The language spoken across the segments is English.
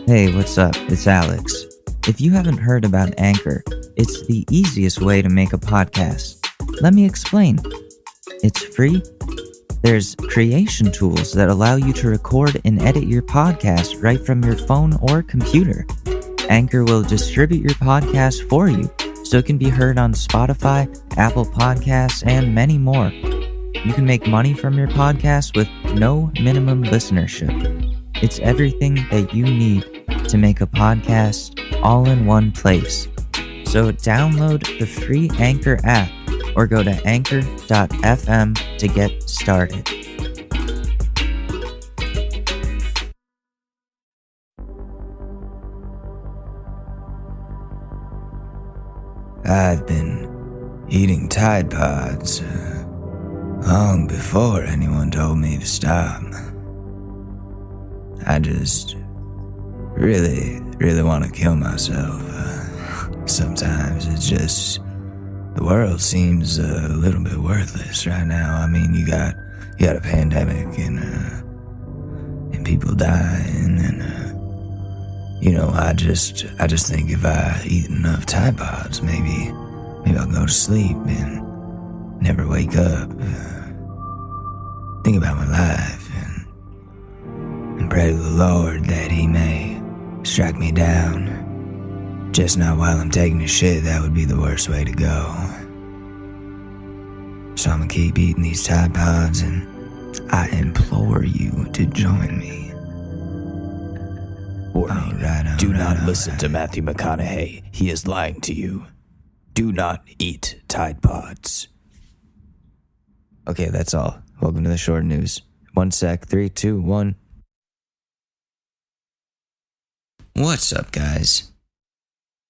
Hey, what's up? It's Alex. If you haven't heard about Anchor, it's the easiest way to make a podcast. Let me explain. It's free. There's creation tools that allow you to record and edit your podcast right from your phone or computer. Anchor will distribute your podcast for you, so it can be heard on Spotify, Apple Podcasts, and many more. You can make money from your podcast with no minimum listenership. It's everything that you need to make a podcast all in one place. So download the free Anchor app or go to anchor.fm to get started. I've been eating Tide Pods long before anyone told me to stop. I just really want to kill myself. Sometimes it's just, the world seems a little bit worthless right now. I mean, you got a pandemic and people dying and I just think if I eat enough Tide Pods, maybe I'll go to sleep and never wake up. Think about my life and pray to the Lord that He may strike me down. Just not while I'm taking a shit. That would be the worst way to go. So I'm gonna keep eating these Tide Pods, and I implore you to join me. Warning, do not listen to Matthew McConaughey. He is lying to you. Do not eat Tide Pods. Okay, that's all. Welcome to the short news. 1 sec, 3, 2, 1. What's up, guys?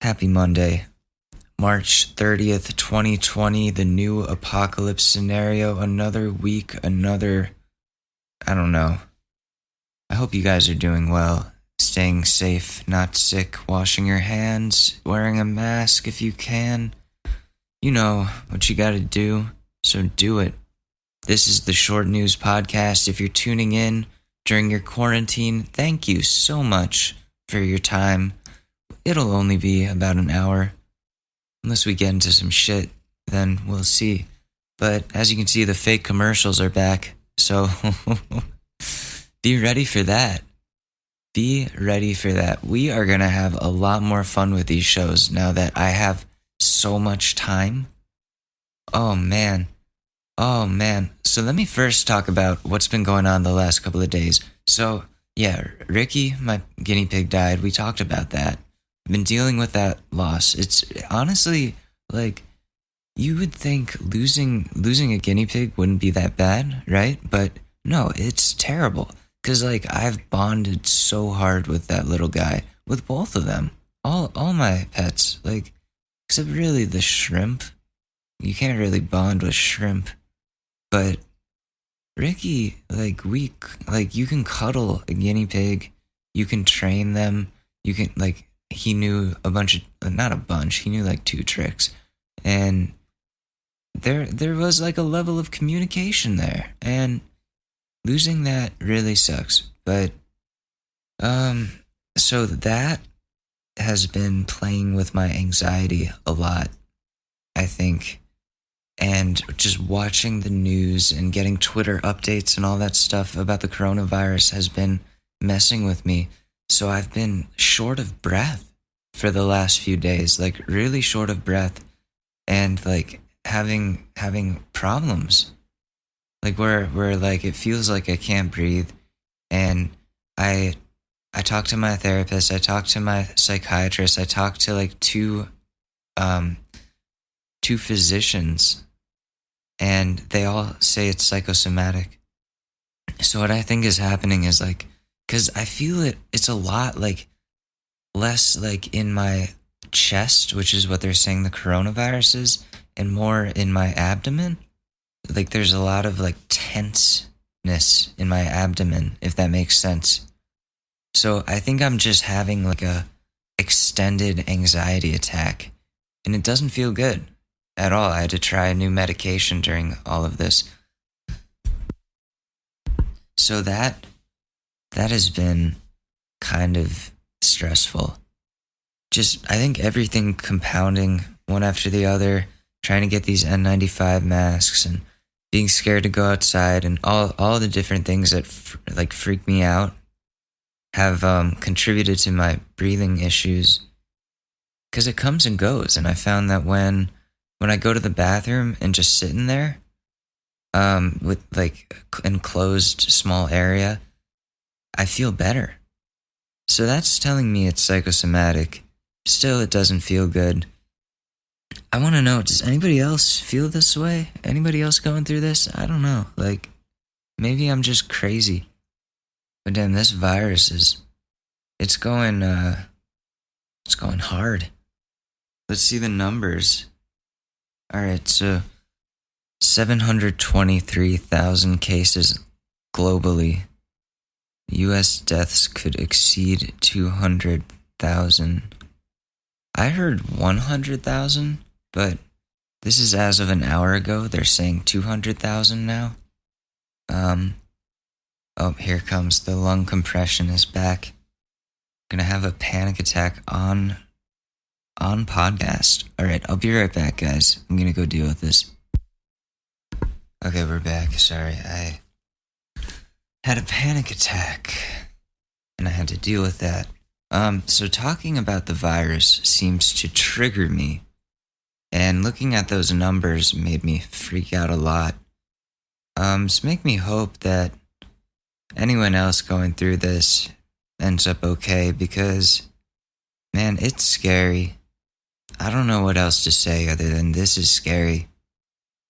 Happy Monday. March 30th, 2020, the new apocalypse scenario. Another week, I don't know. I hope you guys are doing well. Staying safe, not sick, washing your hands, wearing a mask if you can. You know what you gotta do, so do it. This is the Short News Podcast. If you're tuning in during your quarantine, thank you so much for your time. It'll only be about an hour. Unless we get into some shit, then we'll see. But as you can see, the fake commercials are back, so be ready for that. Be ready for that. We are going to have a lot more fun with these shows now that I have so much time. Oh, man. So let me first talk about what's been going on the last couple of days. So, yeah, Ricky, my guinea pig, died. We talked about that. I've been dealing with that loss. It's honestly, like, you would think losing a guinea pig wouldn't be that bad, right? But no, it's terrible. Because, like, I've bonded so hard with that little guy, with both of them, all my pets, like, except really the shrimp. You can't really bond with shrimp. But Ricky, you can cuddle a guinea pig, you can train them, you can, like, he knew he knew like 2 tricks. And there was like a level of communication there, and losing that really sucks. But, so that has been playing with my anxiety a lot, I think. And just watching the news and getting Twitter updates and all that stuff about the coronavirus has been messing with me. So I've been short of breath for the last few days, like really short of breath, and like having problems. Like where like it feels like I can't breathe. And I talked to my therapist, I talked to my psychiatrist, I talked to like two physicians, and they all say it's psychosomatic. So what I think is happening is like, because I feel it's a lot like less like in my chest, which is what they're saying the coronavirus is, and more in my abdomen. Like there's a lot of like tenseness in my abdomen, if that makes sense. So I think I'm just having like a extended anxiety attack, and it doesn't feel good at all. I had to try a new medication during all of this. So that has been kind of stressful. Just, I think everything compounding one after the other, trying to get these N95 masks and being scared to go outside and all the different things that freak me out have contributed to my breathing issues. Because it comes and goes, and I found that when I go to the bathroom and just sit in there, with like enclosed small area, I feel better. So that's telling me it's psychosomatic. Still, it doesn't feel good. I want to know, does anybody else feel this way? Anybody else going through this? I don't know. Like, maybe I'm just crazy. But damn, this virus it's going hard. Let's see the numbers. Alright, so 723,000 cases globally. US deaths could exceed 200,000. I heard 100,000, but this is as of an hour ago. They're saying 200,000 now. Oh, here comes the lung compression is back. I'm gonna have a panic attack on podcast. All right, I'll be right back, guys. I'm gonna go deal with this. Okay, we're back. Sorry, I had a panic attack, and I had to deal with that. So talking about the virus seems to trigger me, and looking at those numbers made me freak out a lot. Just make me hope that anyone else going through this ends up okay, because, man, it's scary. I don't know what else to say other than this is scary.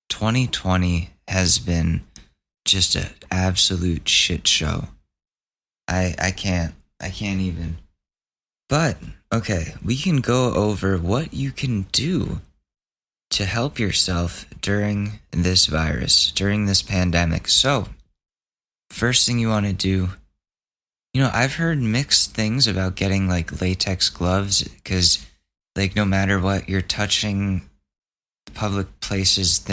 2020 has been just an absolute shit show. I can't even. But, okay, we can go over what you can do to help yourself during this virus, during this pandemic. So, first thing you want to do, I've heard mixed things about getting like latex gloves, because like no matter what, you're touching public places,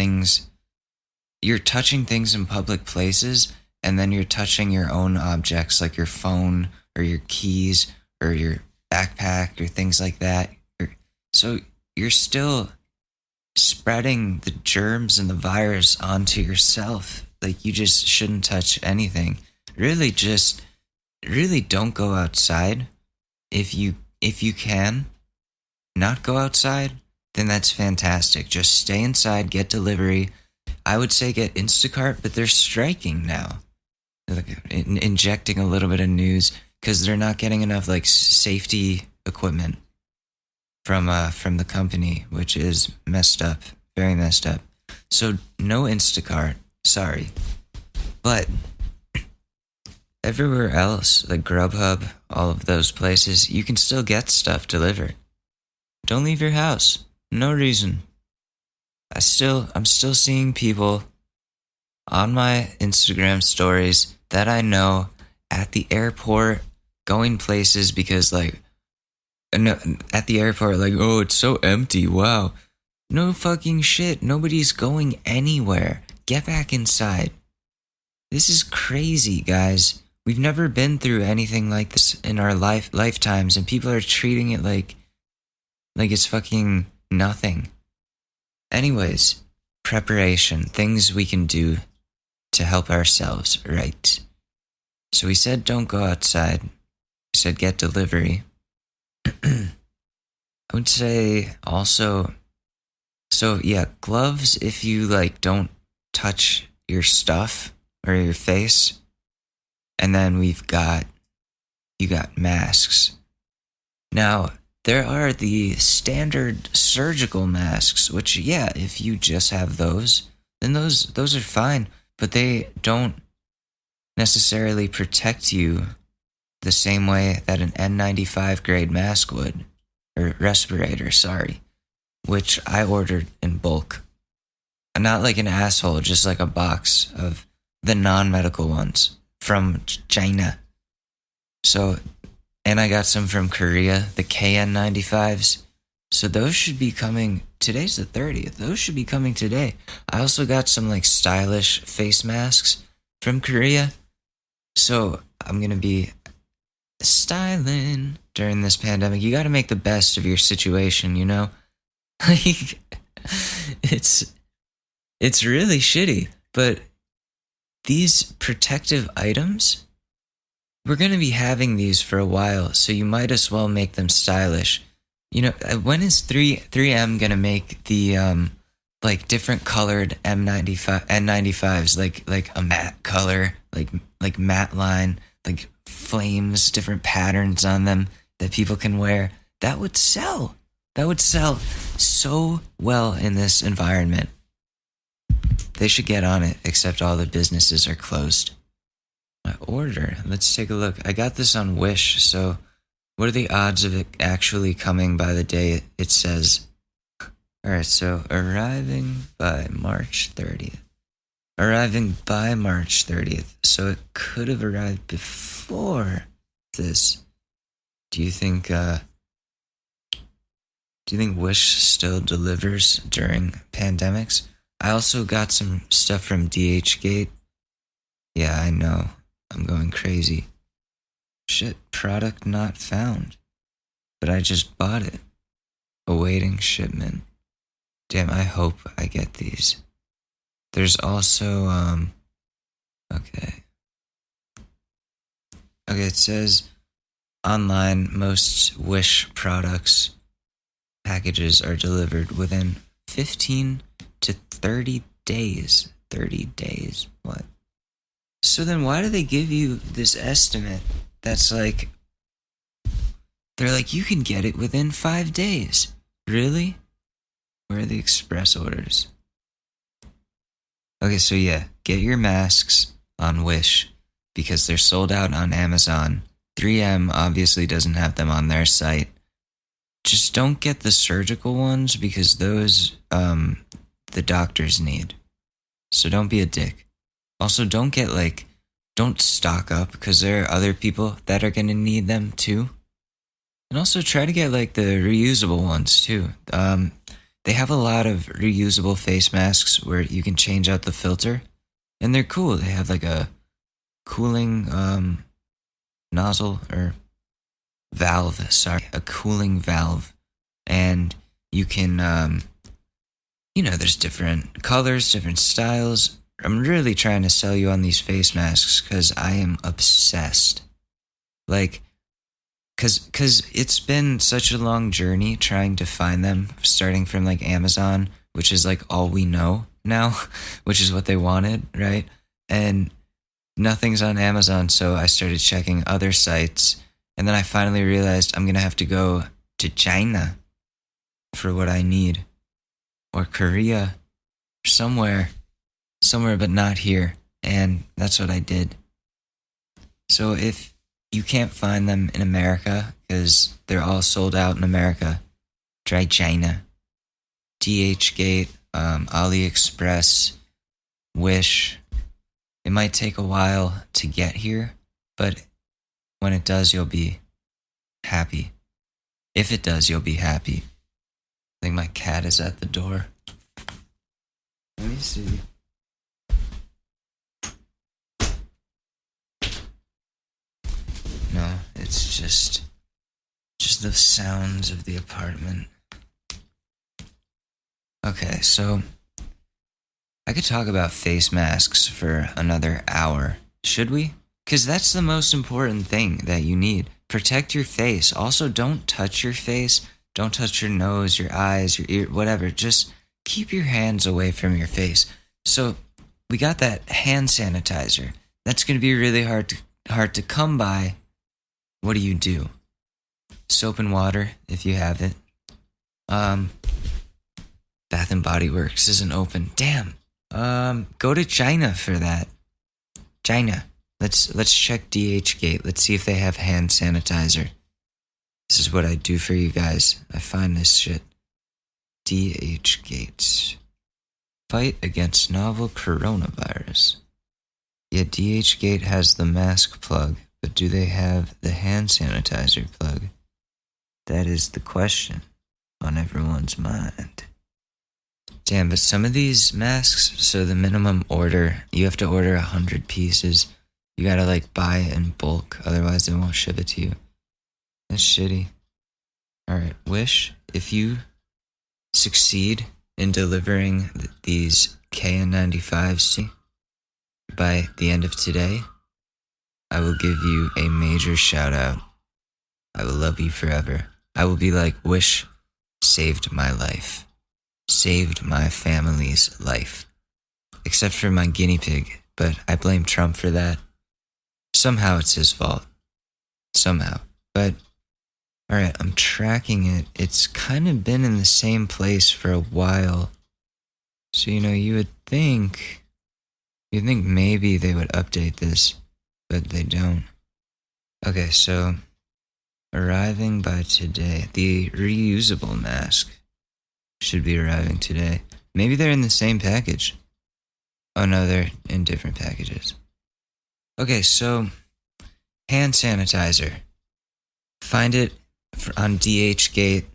you're touching things in public places, and then you're touching your own objects like your phone or your keys or your backpack or things like that. So you're still spreading the germs and the virus onto yourself. Like, you just shouldn't touch anything. Really don't go outside. If you can not go outside, then that's fantastic. Just stay inside, get delivery. I would say get Instacart, but they're striking now. They're injecting a little bit of news because they're not getting enough like safety equipment from the company, which is messed up, very messed up. So no Instacart, sorry. But everywhere else, like Grubhub, all of those places, you can still get stuff delivered. Don't leave your house. No reason. I'm still seeing people on my Instagram stories that I know at the airport going places because at the airport, oh, it's so empty. Wow. No fucking shit. Nobody's going anywhere. Get back inside. This is crazy, guys. We've never been through anything like this in our lifetimes, and people are treating it like it's fucking nothing. Anyways, preparation, things we can do to help ourselves, right? So we said don't go outside. We said get delivery. I would say also, so yeah, gloves if you don't touch your stuff or your face. And then you got masks. Now, there are the standard surgical masks, which, yeah, if you just have those, then those are fine, but they don't necessarily protect you the same way that an N95 grade mask would, or respirator, sorry, which I ordered in bulk. Not like an asshole, just like a box of the non-medical ones from China. So, and I got some from Korea, the KN95s. So those should be coming, today's the 30th, those should be coming today. I also got some stylish face masks from Korea. So I'm gonna be styling during this pandemic. You got to make the best of your situation, you know? Like, it's really shitty, but these protective items, we're going to be having these for a while, so you might as well make them stylish. You know, when is 3M going to make the like different colored N95s, like a matte color, like matte line, like flames, different patterns on them that people can wear? That would sell. That would sell so well in this environment. They should get on it, except all the businesses are closed. My order, let's take a look. I got this on Wish, so what are the odds of it actually coming by the day it says? Alright, so arriving by March 30th. Arriving by March 30th, so it could have arrived before this. Do you think Wish still delivers during pandemics? I also got some stuff from DHgate. Yeah, I know. I'm going crazy. Shit, product not found. But I just bought it. Awaiting shipment. Damn, I hope I get these. There's also, okay. Okay, it says online most Wish products packages are delivered within 15 to 30 days. 30 days? What? So then why do they give you this estimate that's like, they're like, you can get it within 5 days? Really? Where are the express orders? Okay, so yeah, get your masks on Wish because they're sold out on Amazon. 3M obviously doesn't have them on their site. Just don't get the surgical ones because those the doctors need. So don't be a dick. Also, don't stock up because there are other people that are going to need them too. And also try to get like the reusable ones too. They have a lot of reusable face masks where you can change out the filter and they're cool. They have like a cooling nozzle or a cooling valve. And you can, there's different colors, different styles. I'm really trying to sell you on these face masks because I am obsessed. Like, because it's been such a long journey trying to find them, starting from like Amazon, which is like all we know now, which is what they wanted, right? And nothing's on Amazon, so I started checking other sites. And then I finally realized I'm going to have to go to China for what I need. Or Korea. Somewhere but not here. And that's what I did. So if you can't find them in America, because they're all sold out in America, try China. DHgate, AliExpress, Wish. It might take a while to get here, but when it does, you'll be happy. If it does, you'll be happy. I think my cat is at the door. Let me see. No, it's just the sounds of the apartment. Okay, so I could talk about face masks for another hour. Should we? Because that's the most important thing that you need. Protect your face. Also, don't touch your face. Don't touch your nose, your eyes, your ear, whatever. Just keep your hands away from your face. So we got that hand sanitizer. That's going to be really hard to come by. What do? Soap and water, if you have it. Bath and Body Works isn't open. Damn. Go to China for that. China. Let's check DHgate. Let's see if they have hand sanitizer. This is what I do for you guys. I find this shit. DHgate. Fight against novel coronavirus. Yeah, DHgate has the mask plug, but do they have the hand sanitizer plug? That is the question on everyone's mind. Damn, but some of these masks, so the minimum order, you have to order 100 pieces. You gotta buy it in bulk, otherwise they won't ship it to you. That's shitty. Alright, Wish, if you succeed in delivering these KN95s to me by the end of today, I will give you a major shout out. I will love you forever. I will be like, Wish saved my life. Saved my family's life. Except for my guinea pig, but I blame Trump for that. Somehow it's his fault. Somehow. But, alright, I'm tracking it. It's kind of been in the same place for a while. So, you would think maybe they would update this, but they don't. Okay, so, arriving by today. The reusable mask should be arriving today. Maybe they're in the same package. Oh no, they're in different packages. Okay, so hand sanitizer. Find it on DHgate.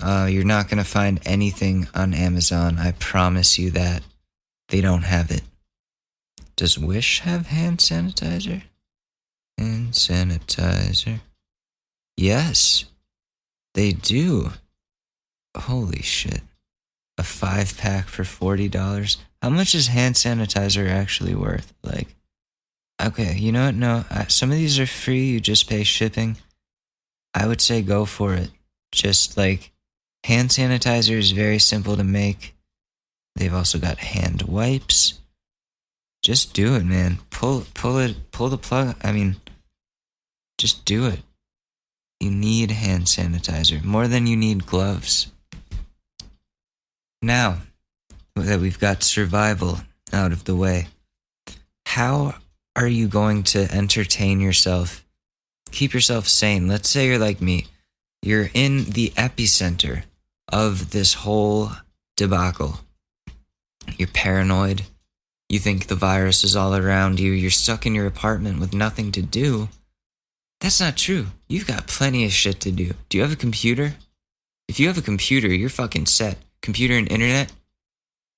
You're not going to find anything on Amazon. I promise you that. They don't have it. Does Wish have hand sanitizer? Hand sanitizer. Yes, they do. Holy shit. A 5-pack for $40. How much is hand sanitizer actually worth? Like, okay, you know what? No, some of these are free. You just pay shipping. I would say go for it. Just like, hand sanitizer is very simple to make. They've also got hand wipes. Just do it, man. Pull the plug. I mean, just do it. You need hand sanitizer more than you need gloves. Now that we've got survival out of the way, how are you going to entertain yourself? Keep yourself sane. Let's say you're like me. You're in the epicenter of this whole debacle. You're paranoid. You think the virus is all around you. You're stuck in your apartment with nothing to do. That's not true. You've got plenty of shit to do. Do you have a computer? If you have a computer, you're fucking set. Computer and internet?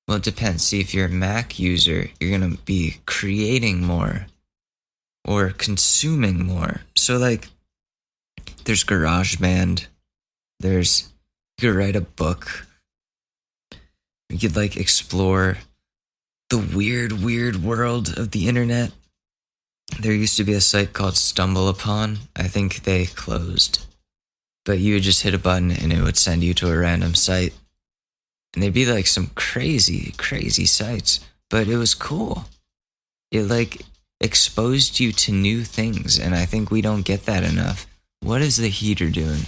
Well, it depends. See, if you're a Mac user, you're going to be creating more or consuming more. So, like, there's GarageBand. You could write a book. You could, like, explore the weird world of the internet. There used to be a site called StumbleUpon. I think they closed. But you would just hit a button and it would send you to a random site. And they'd be like some crazy sites. But it was cool. It like exposed you to new things. And I think we don't get that enough. What is the heater doing?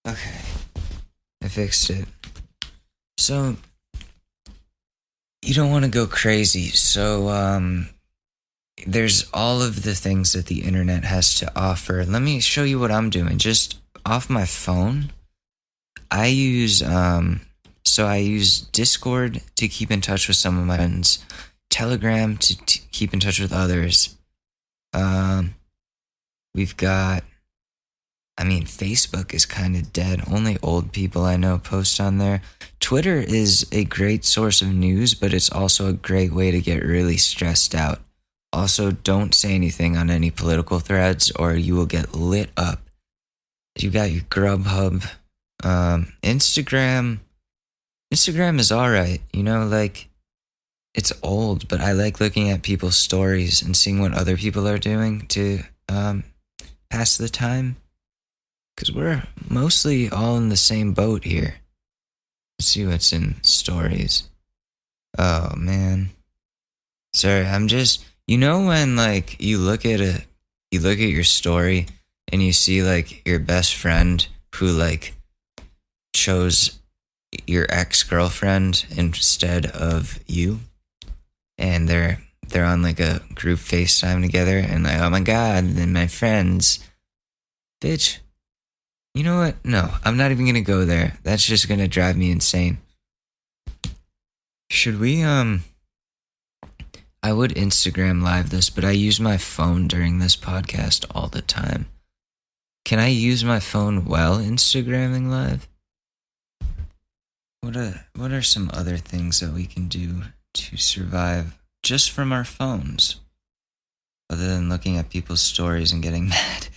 Okay. I fixed it. So, you don't want to go crazy. So, there's all of the things that the internet has to offer. Let me show you what I'm doing. Just off my phone, I use Discord to keep in touch with some of my friends, Telegram to keep in touch with others. We've got, Facebook is kind of dead. Only old people I know post on there. Twitter is a great source of news, but it's also a great way to get really stressed out. Also, don't say anything on any political threads or you will get lit up. You got your Grubhub. Instagram is alright. It's old, but I like looking at people's stories and seeing what other people are doing to pass the time. Because we're mostly all in the same boat here. Let's see what's in stories. Oh, man. Sorry, I'm just... when, you look at your story and you see, your best friend who, chose your ex-girlfriend instead of you, and they're on, a group FaceTime together, and, oh my god, and my friends. Bitch. You know what? No, I'm not even gonna go there. That's just gonna drive me insane. Should we, I would Instagram live this, but I use my phone during this podcast all the time. Can I use my phone while Instagramming live? What are some other things that we can do to survive just from our phones? other than looking at people's stories and getting mad.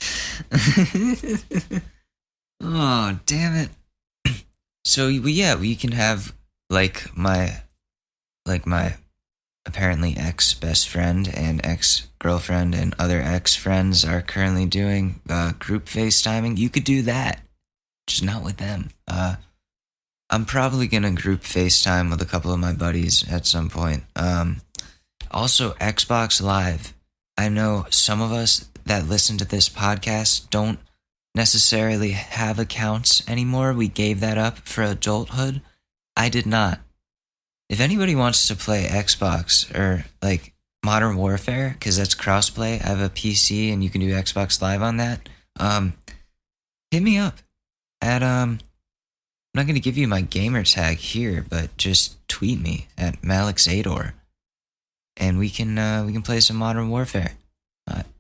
Oh, damn it. So yeah, we can have like my apparently ex-best friend and ex-girlfriend and other ex-friends are currently doing group FaceTiming. You could do that, just not with them. I'm probably gonna group FaceTime with a couple of my buddies at some point. Also, Xbox Live. I know some of us that listen to this podcast don't necessarily have accounts anymore. We gave that up for adulthood. I did not. If anybody wants to play Xbox or like Modern Warfare, because that's crossplay, I have a PC and you can do Xbox Live on that. Hit me up at I'm not gonna give you my gamer tag here, but just tweet me at MalixAdor, and we can play some Modern Warfare.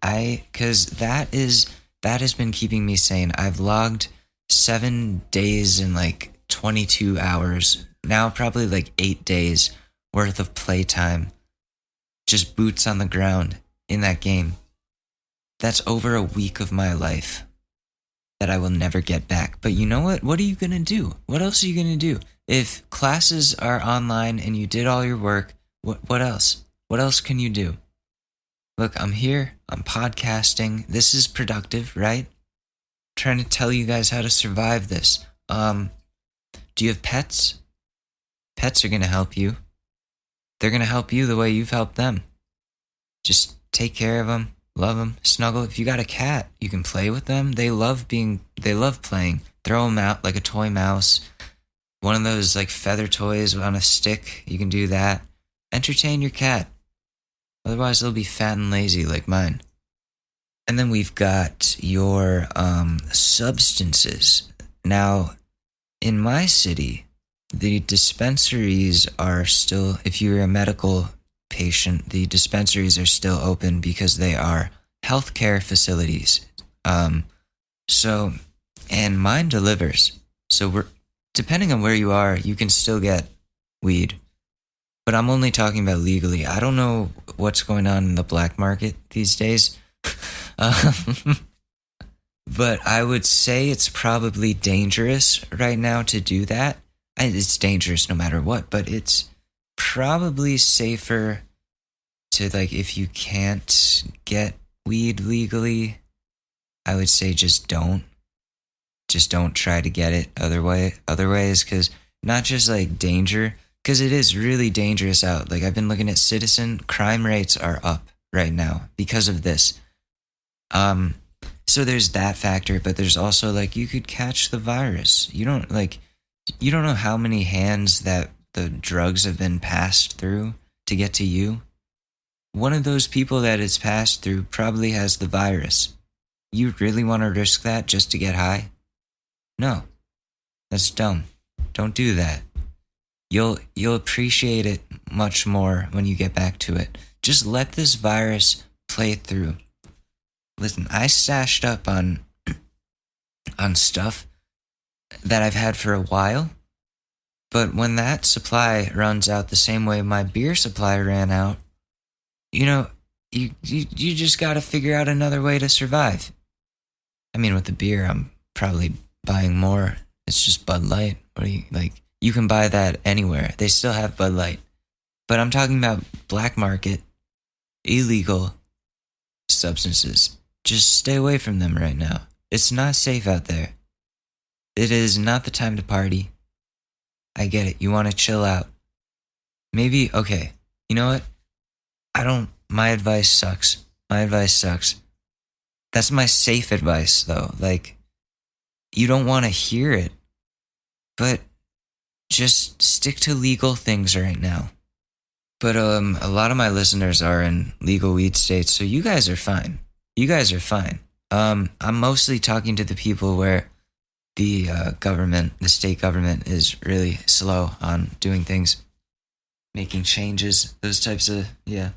Because that has been keeping me sane. I've logged 7 days and like 22 hours. Now probably like 8 days worth of playtime. Just boots on the ground in that game. That's over a week of my life that I will never get back. But you know what? What are you going to do? What else are you going to do? If classes are online and you did all your work, what else? What else can you do? Look, I'm here. I'm podcasting. This is productive, right? I'm trying to tell you guys how to survive this. Do you have pets? Pets are going to help you. They're going to help you the way you've helped them. Just take care of them, love them, snuggle. If you got a cat, you can play with them. They love playing. Throw them out like a toy mouse. One of those like feather toys on a stick. You can do that. Entertain your cat. Otherwise, they'll be fat and lazy like mine. And then we've got your substances. Now, in my city, the dispensaries are still, if you're a medical patient, the dispensaries are still open because they are healthcare facilities. And mine delivers. So depending on where you are, you can still get weed. But I'm only talking about legally. I don't know what's going on in the black market these days. But I would say it's probably dangerous right now to do that. It's dangerous no matter what, but it's probably safer to, like, if you can't get weed legally, I would say just don't try to get it other ways, because not just like danger, because it is really dangerous out. Like, I've been looking at Citizen, crime rates are up right now because of this. So there's that factor, but there's also, like, you could catch the virus. You don't know how many hands that the drugs have been passed through to get to you. One of those people that it's passed through probably has the virus. You really want to risk that just to get high? No. That's dumb. Don't do that. You'll appreciate it much more when you get back to it. Just let this virus play through. Listen, I stashed up on stuff that I've had for a while, but when that supply runs out the same way my beer supply ran out, you just got to figure out another way to survive. I mean, with the beer, I'm probably buying more. It's just Bud Light. You can buy that anywhere. They still have Bud Light. But I'm talking about black market, illegal substances. Just stay away from them right now. It's not safe out there. It is not the time to party. I get it. You want to chill out. Maybe, okay. You know what? My advice sucks. That's my safe advice, though. Like, you don't want to hear it, but just stick to legal things right now. But a lot of my listeners are in legal weed states, so you guys are fine. I'm mostly talking to the people where the state government is really slow on doing things, making changes, those types of, yeah.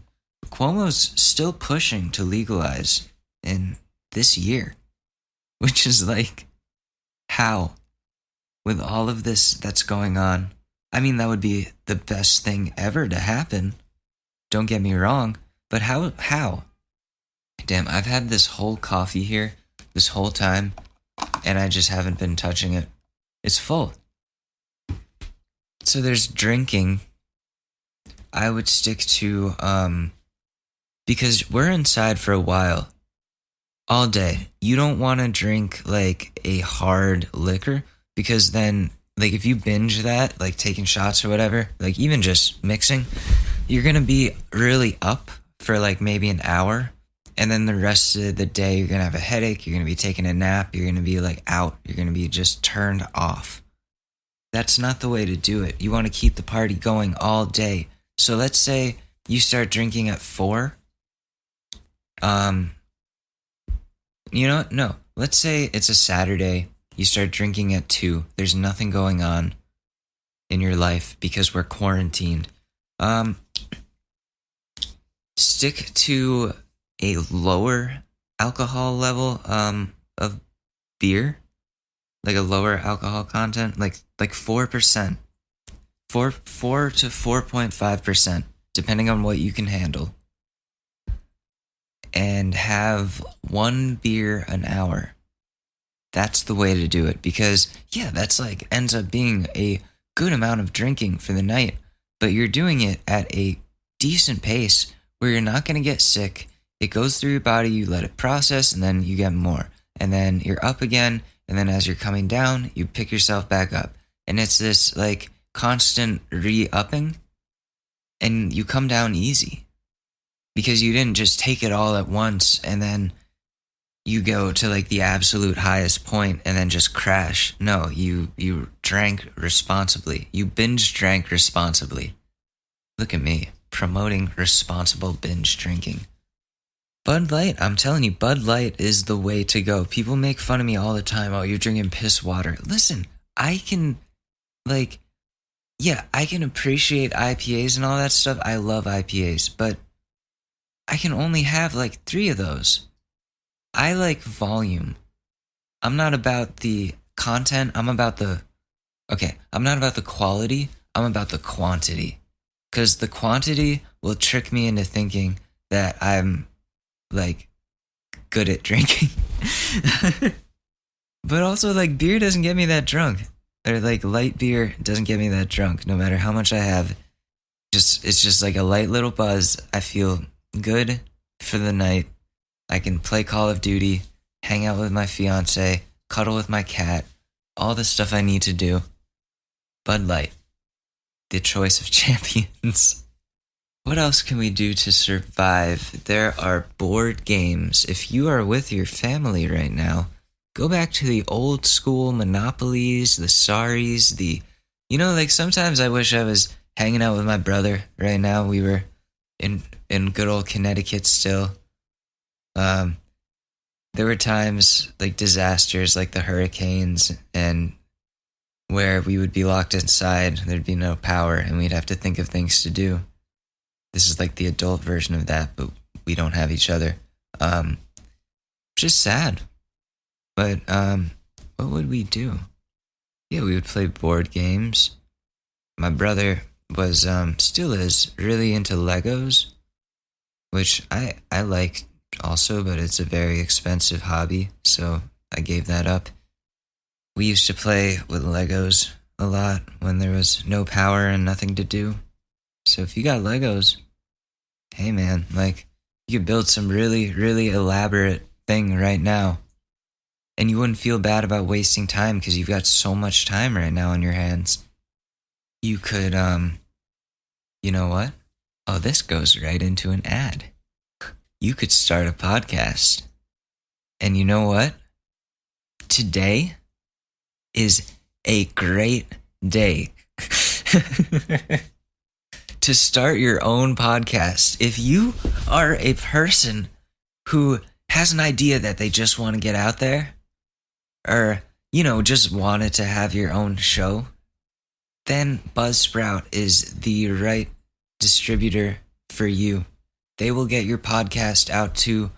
Cuomo's still pushing to legalize in this year, which is like, how? With all of this that's going on, I mean, that would be the best thing ever to happen. Don't get me wrong, but how? Damn, I've had this whole coffee here this whole time, and I just haven't been touching it. It's full. So there's drinking. I would stick to, because we're inside for a while, all day. You don't want to drink like a hard liquor, because then, like, if you binge that, like taking shots or whatever, like even just mixing, you're going to be really up for like maybe an hour. And then the rest of the day, you're going to have a headache. You're going to be taking a nap. You're going to be like out. You're going to be just turned off. That's not the way to do it. You want to keep the party going all day. So let's say you start drinking at 4. You know what? No. Let's say it's a Saturday. You start drinking at 2. There's nothing going on in your life because we're quarantined. Stick to a lower alcohol level of beer, like a lower alcohol content, like 4%, 4 to 4.5%, depending on what you can handle, and have 1 beer an hour. That's the way to do it, because that's like ends up being a good amount of drinking for the night, but you're doing it at a decent pace where you're not going to get sick. It goes through your body, you let it process, and then you get more. And then you're up again, and then as you're coming down, you pick yourself back up. And it's this like constant re-upping, and you come down easy. Because you didn't just take it all at once, and then you go to like the absolute highest point, and then just crash. No, you drank responsibly. You binge drank responsibly. Look at me, promoting responsible binge drinking. Bud Light, I'm telling you, Bud Light is the way to go. People make fun of me all the time. Oh, you're drinking piss water. Listen, I can appreciate IPAs and all that stuff. I love IPAs, but I can only have like 3 of those. I like volume. I'm not about the content. I'm not about the quality. I'm about the quantity. Because the quantity will trick me into thinking that I'm like good at drinking. But also, like, beer doesn't get me that drunk. Or like light beer doesn't get me that drunk, no matter how much I have. It's just like a light little buzz. I feel good for the night. I can play Call of Duty, hang out with my fiance, cuddle with my cat, all the stuff I need to do. Bud Light, the choice of champions. What else can we do to survive? There are board games. If you are with your family right now, go back to the old school Monopolies, the Saris, sometimes I wish I was hanging out with my brother right now. We were in good old Connecticut still. There were times like disasters like the hurricanes, and where we would be locked inside, there'd be no power, and we'd have to think of things to do. This is like the adult version of that, but we don't have each other. Just sad. But what would we do? Yeah, we would play board games. My brother was still is really into Legos, which I like also, but it's a very expensive hobby, so I gave that up. We used to play with Legos a lot when there was no power and nothing to do. So if you got Legos, hey man, like, you could build some really, really elaborate thing right now. And you wouldn't feel bad about wasting time because you've got so much time right now on your hands. You could, you know what? Oh, this goes right into an ad. You could start a podcast. And you know what? Today is a great day to start your own podcast. If you are a person who has an idea that they just want to get out there, or, just wanted to have your own show, then Buzzsprout is the right distributor for you. They will get your podcast out to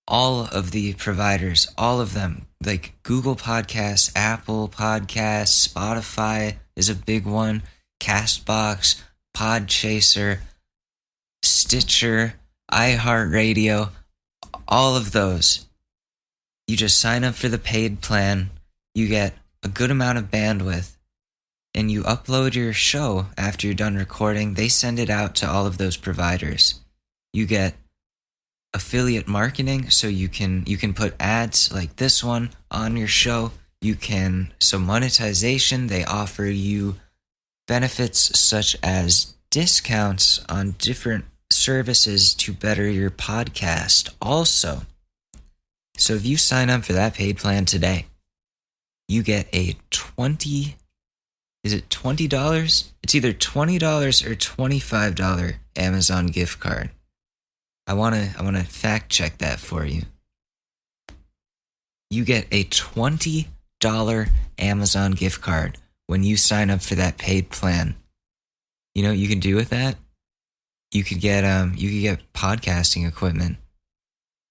all of the providers, all of them, like Google Podcasts, Apple Podcasts, Spotify is a big one, Castbox, Podchaser, Stitcher, iHeartRadio, all of those. You just sign up for the paid plan, you get a good amount of bandwidth, and you upload your show after you're done recording. They send it out to all of those providers. You get affiliate marketing, so you can put ads like this one on your show. So monetization, they offer you benefits such as discounts on different services to better your podcast also. So if you sign up for that paid plan today, you get a $20? It's either $20 or $25 Amazon gift card. I want to fact check that for you. You get a $20 Amazon gift card when you sign up for that paid plan. You know what you can do with that? You could get podcasting equipment.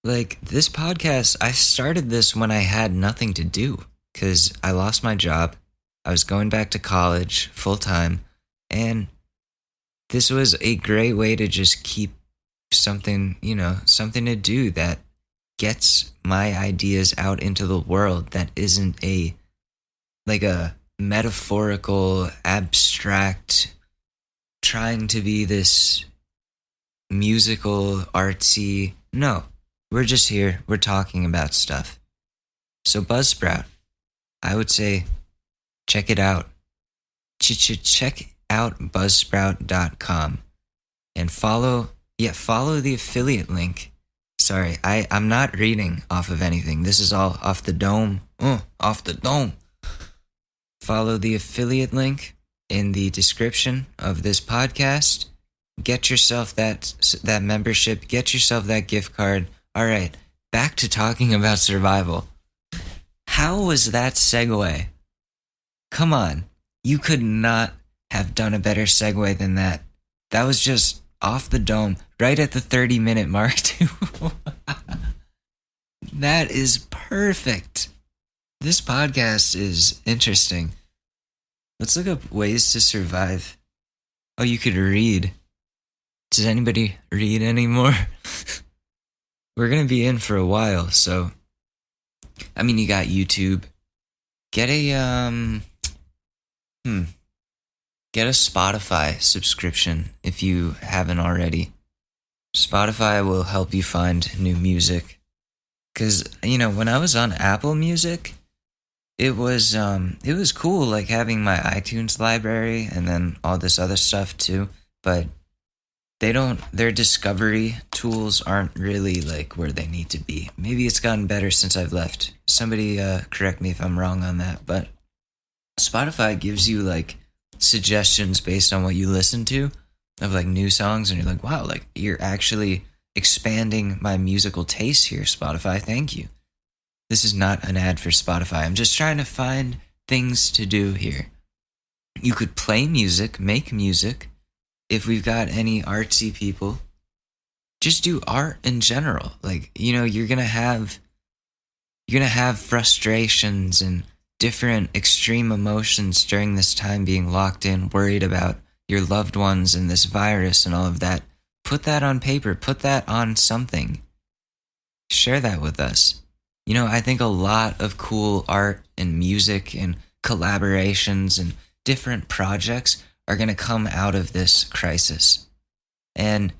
Like this podcast, I started this when I had nothing to do because I lost my job. I was going back to college full time, and this was a great way to just keep something to do that gets my ideas out into the world, that isn't a metaphorical, abstract, trying to be this musical, artsy. No, we're just here. We're talking about stuff. So Buzzsprout, I would say check it out. Check out buzzsprout.com and follow the affiliate link. Sorry, I'm not reading off of anything. This is all off the dome. Off the dome. Follow the affiliate link in the description of this podcast. Get yourself that membership. Get yourself that gift card. All right, back to talking about survival. How was that segue? Come on, you could not have done a better segue than that. That was just off the dome, right at the 30-minute mark, too. That is perfect. This podcast is interesting. Let's look up ways to survive. Oh, you could read. Does anybody read anymore? We're going to be in for a while, so... I mean, you got YouTube. Get a Spotify subscription if you haven't already. Spotify will help you find new music. Because, when I was on Apple Music, it was cool, like having my iTunes library and then all this other stuff too. But their discovery tools aren't really like where they need to be. Maybe it's gotten better since I've left. Somebody correct me if I'm wrong on that. But Spotify gives you like suggestions based on what you listen to of like new songs, and you're like, wow, like you're actually expanding my musical taste here, Spotify. Thank you. This is not an ad for Spotify. I'm just trying to find things to do here. You could play music, make music. If we've got any artsy people, just do art in general. Like, you're gonna have frustrations and different extreme emotions during this time, being locked in, worried about your loved ones and this virus and all of that. Put that on paper, put that on something. Share that with us. I think a lot of cool art and music and collaborations and different projects are going to come out of this crisis. And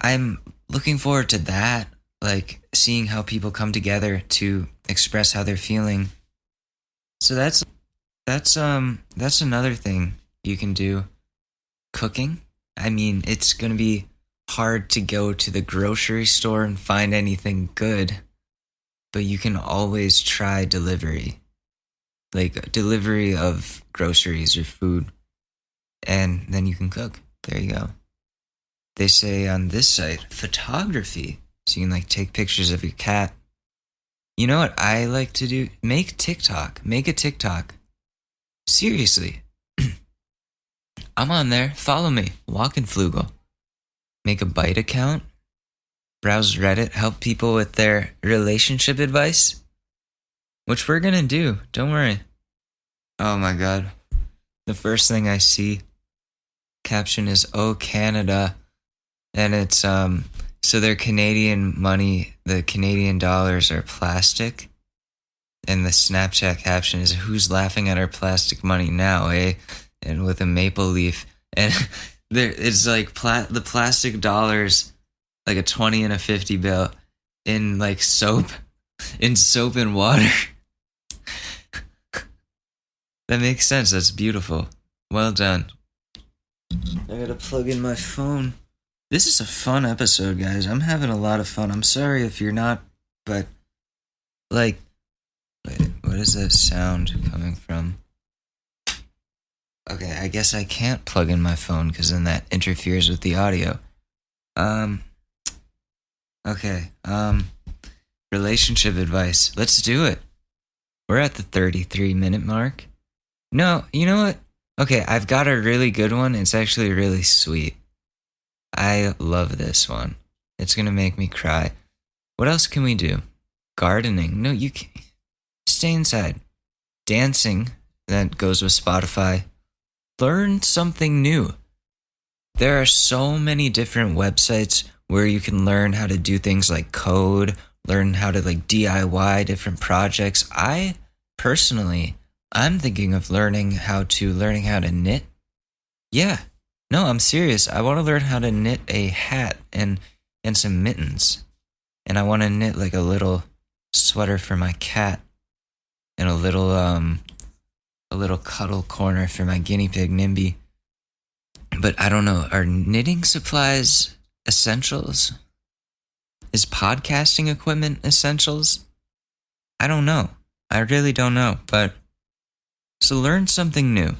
I'm looking forward to that, like seeing how people come together to express how they're feeling. So that's another thing you can do. Cooking. I mean, it's going to be hard to go to the grocery store and find anything good, but you can always try delivery. Like delivery of groceries or food. And then you can cook. There you go. They say on this site, photography. So you can like take pictures of your cat. You know what I like to do? Make TikTok. Make a TikTok. Seriously. I'm on there. Follow me. Walkenflugel. Make a Byte account. Browse Reddit. Help people with their relationship advice. Which we're gonna do. Don't worry. Oh my god. The first thing I see, caption is, "Oh, Canada." And it's So their Canadian money, the Canadian dollars are plastic. And the Snapchat caption is, "Who's laughing at our plastic money now, eh?" And with a maple leaf. And there, it's like the plastic dollars, like a 20 and a 50 bill, in like soap and water. That makes sense. That's beautiful. Well done. I gotta plug in my phone. This is a fun episode, guys. I'm having a lot of fun. I'm sorry if you're not, but like, wait, what is that sound coming from? Okay, I guess I can't plug in my phone because then that interferes with the audio. Okay, relationship advice. Let's do it. We're at the 33-minute mark. No, you know what? Okay, I've got a really good one. It's actually really sweet. I love this one. It's gonna make me cry. What else can we do? Gardening. No, you can't. Stay inside. Dancing. That goes with Spotify. Learn something new. There are so many different websites where you can learn how to do things like code, learn how to like DIY different projects. I'm thinking of learning how to knit. Yeah. No, I'm serious. I want to learn how to knit a hat and some mittens. And I want to knit like a little sweater for my cat and a little cuddle corner for my guinea pig Nimby. But I don't know, are knitting supplies essentials? Is podcasting equipment essentials? I don't know. I really don't know. But so learn something new.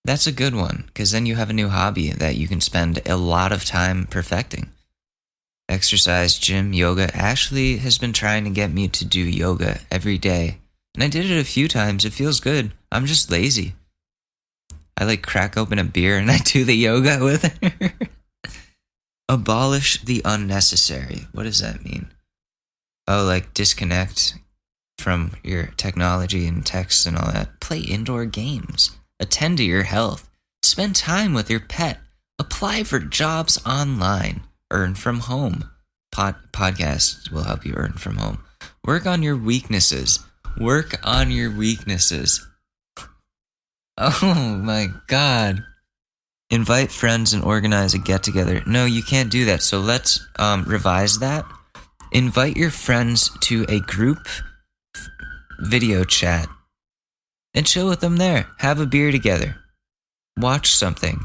That's a good one, because then you have a new hobby that you can spend a lot of time perfecting. Exercise, gym, yoga. Ashley has been trying to get me to do yoga every day. And I did it a few times. It feels good. I'm just lazy. I like crack open a beer and I do the yoga with her. Abolish the unnecessary. What does that mean? Oh, like disconnect from your technology and texts and all that. Play indoor games. Attend to your health. Spend time with your pet. Apply for jobs online. Earn from home. Podcasts will help you earn from home. Work on your weaknesses. Work on your weaknesses. Oh my God. Invite friends and organize a get-together. No, you can't do that. So let's revise that. Invite your friends to a group video chat and chill with them there. Have a beer together. Watch something.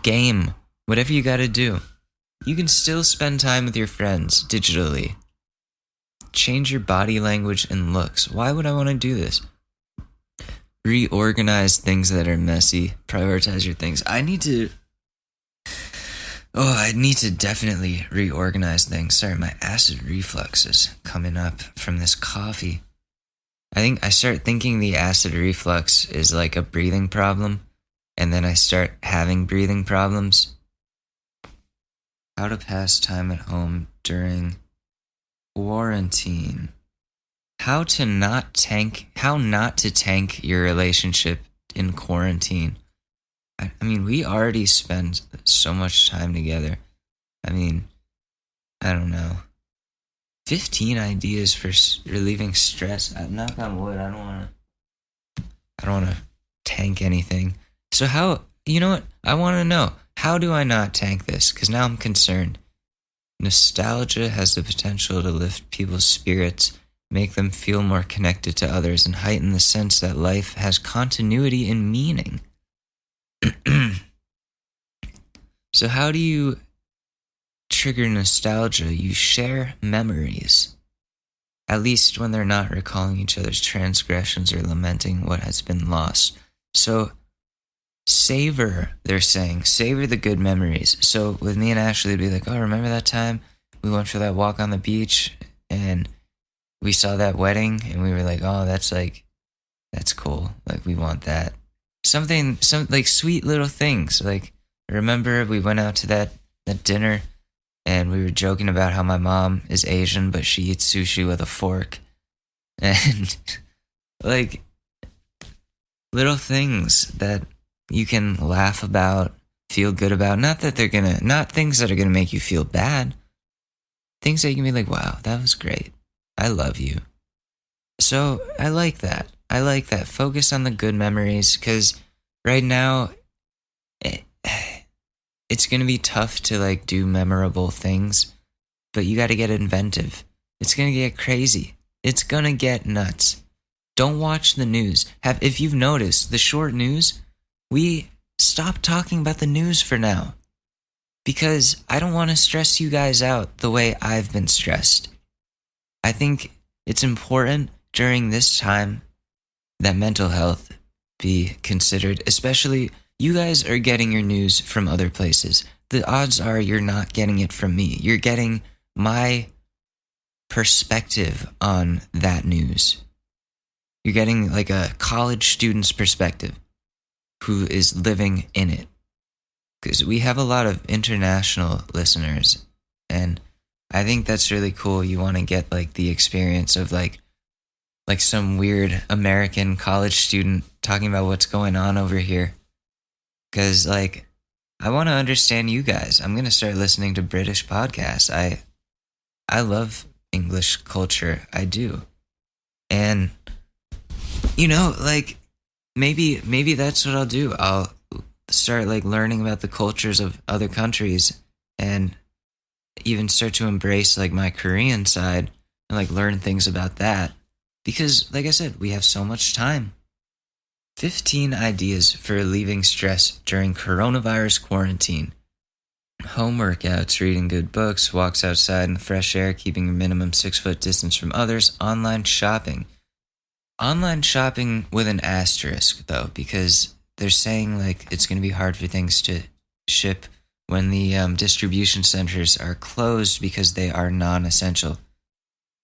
Game. Whatever you gotta do. You can still spend time with your friends digitally. Change your body language and looks. Why would I want to do this? Reorganize things that are messy. Prioritize your things. I need to definitely reorganize things. Sorry, my acid reflux is coming up from this coffee. I think I start thinking the acid reflux is like a breathing problem, and then I start having breathing problems. How to pass time at home during quarantine. How not to tank your relationship in quarantine. I mean, we already spend so much time together. I mean, I don't know. 15 ideas for relieving stress. Knock on wood. I don't want to tank anything. So how, you know what? I want to know, how do I not tank this? Because now I'm concerned. Nostalgia has the potential to lift people's spirits, make them feel more connected to others, and heighten the sense that life has continuity and meaning. So how do you trigger nostalgia? You share memories, at least when they're not recalling each other's transgressions or lamenting what has been lost. So savor, they're saying, savor the good memories. So with me and Ashley, it'd be like, oh, remember that time we went for that walk on the beach and we saw that wedding and we were like, oh, that's cool. Like, we want that. Some like sweet little things. Like, remember we went out to that dinner and we were joking about how my mom is Asian, but she eats sushi with a fork. And like little things that you can laugh about, feel good about. Not things that are going to make you feel bad, things that you can be like, wow, that was great. I love you. So I like that. I like that. Focus on the good memories, because right now it's going to be tough to like do memorable things, but you got to get inventive. It's going to get crazy. It's going to get nuts. Don't watch the news. If you've noticed, the short news, we stopped talking about the news for now, because I don't want to stress you guys out the way I've been stressed. I think it's important during this time that mental health be considered, especially you guys are getting your news from other places. The odds are you're not getting it from me. You're getting my perspective on that news. You're getting like a college student's perspective who is living in it. Because we have a lot of international listeners, and I think that's really cool. You want to get like the experience of like some weird American college student talking about what's going on over here. Because like, I want to understand you guys. I'm going to start listening to British podcasts. I love English culture. I do. And, you know, like, maybe that's what I'll do. I'll start like learning about the cultures of other countries, and even start to embrace like my Korean side and like learn things about that. Because, like I said, we have so much time. 15 ideas for relieving stress during coronavirus quarantine. Home workouts, reading good books, walks outside in the fresh air, keeping a minimum 6-foot distance from others, online shopping. Online shopping with an asterisk, though, because they're saying like it's going to be hard for things to ship when the distribution centers are closed because they are non-essential.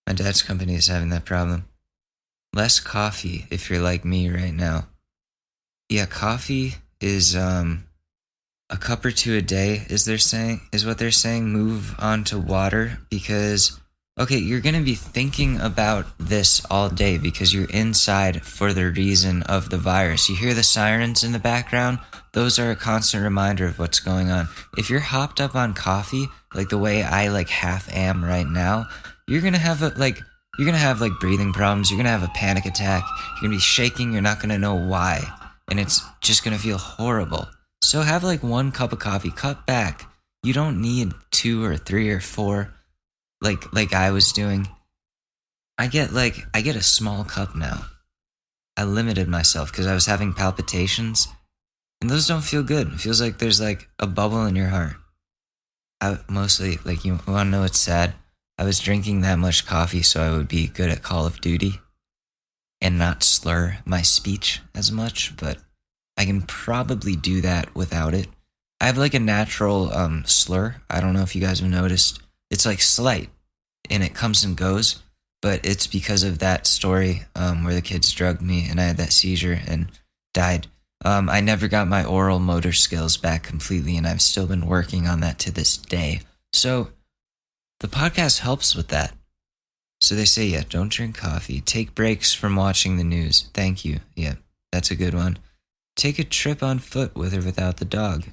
My dad's company is having that problem. Less coffee if you're like me right now. Yeah, coffee is a cup or two a day is what they're saying. Move on to water, because okay, you're going to be thinking about this all day because you're inside for the reason of the virus. You hear the sirens in the background? Those are a constant reminder of what's going on. If you're hopped up on coffee, like the way I like half am right now, you're going to have breathing problems. You're going to have a panic attack. You're going to be shaking. You're not going to know why. And it's just going to feel horrible. So have like 1 cup of coffee. Cut back. You don't need 2 or 3 or 4 like I was doing. I get a small cup now. I limited myself because I was having palpitations, and those don't feel good. It feels like there's like a bubble in your heart. I mostly, like, you want to know what's sad? I was drinking that much coffee so I would be good at Call of Duty and not slur my speech as much, but I can probably do that without it. I have like a natural slur. I don't know if you guys have noticed. It's like slight, and it comes and goes, but it's because of that story where the kids drugged me and I had that seizure and died. I never got my oral motor skills back completely, and I've still been working on that to this day. So the podcast helps with that. So they say, yeah, don't drink coffee. Take breaks from watching the news. Thank you. Yeah, that's a good one. Take a trip on foot with or without the dog.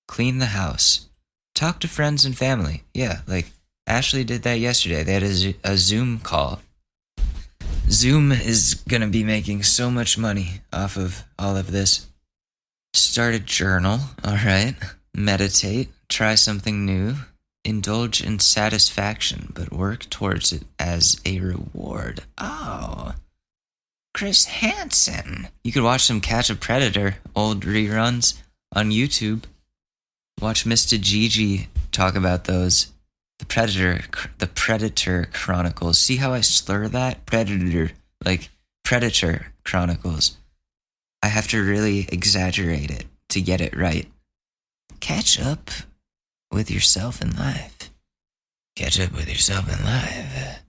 Clean the house. Talk to friends and family. Yeah, like Ashley did that yesterday. They had a Zoom call. Zoom is going to be making so much money off of all of this. Start a journal, all right? Meditate. Try something new. Indulge in satisfaction, but work towards it as a reward. Oh, Chris Hansen. You could watch some Catch a Predator old reruns on YouTube. Watch Mr. Gigi talk about those. The Predator Chronicles. See how I slur that? Predator Chronicles. I have to really exaggerate it to get it right. Catch up with yourself in life. Catch up with yourself in life.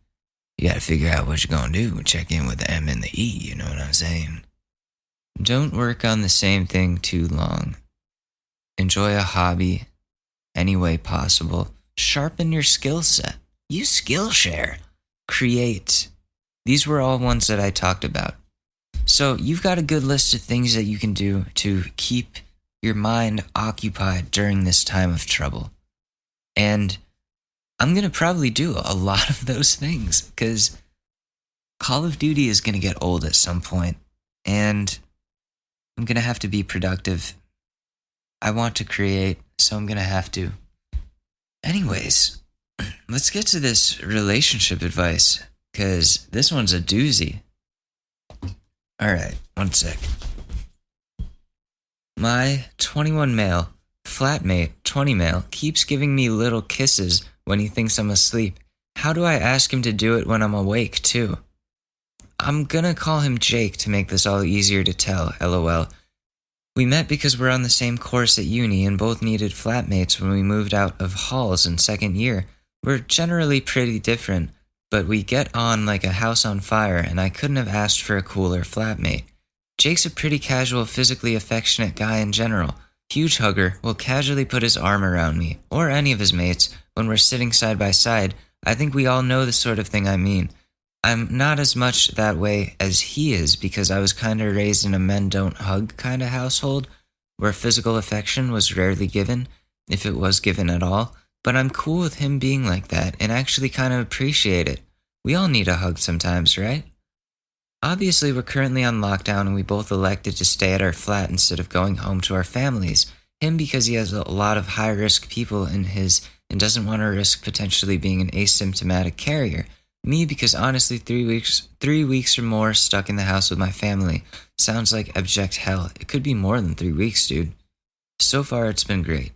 You gotta figure out what you're gonna do. Check in with the M and the E, you know what I'm saying? Don't work on the same thing too long. Enjoy a hobby any way possible. Sharpen your skill set. Use Skillshare. Create. These were all ones that I talked about. So you've got a good list of things that you can do to keep your mind occupied during this time of trouble. And I'm gonna probably do a lot of those things because Call of Duty is gonna get old at some point, and I'm gonna have to be productive. I want to create, so I'm gonna have to. Anyways, let's get to this relationship advice, because this one's a doozy. Alright, one sec. My 21 male flatmate, 20 male, keeps giving me little kisses when he thinks I'm asleep. How do I ask him to do it when I'm awake, too? I'm gonna call him Jake to make this all easier to tell, lol. We met because we're on the same course at uni and both needed flatmates when we moved out of halls in second year. We're generally pretty different, but we get on like a house on fire, and I couldn't have asked for a cooler flatmate. Jake's a pretty casual, physically affectionate guy in general. Huge hugger, will casually put his arm around me, or any of his mates, when we're sitting side by side. I think we all know the sort of thing I mean. I'm not as much that way as he is because I was kinda raised in a men don't hug kinda household, where physical affection was rarely given, if it was given at all, but I'm cool with him being like that and actually kinda appreciate it. We all need a hug sometimes, right? Obviously, we're currently on lockdown and we both elected to stay at our flat instead of going home to our families. Him because he has a lot of high-risk people in his and doesn't want to risk potentially being an asymptomatic carrier. Me because honestly 3 weeks or more stuck in the house with my family sounds like abject hell. It could be more than 3 weeks, dude. So far it's been great.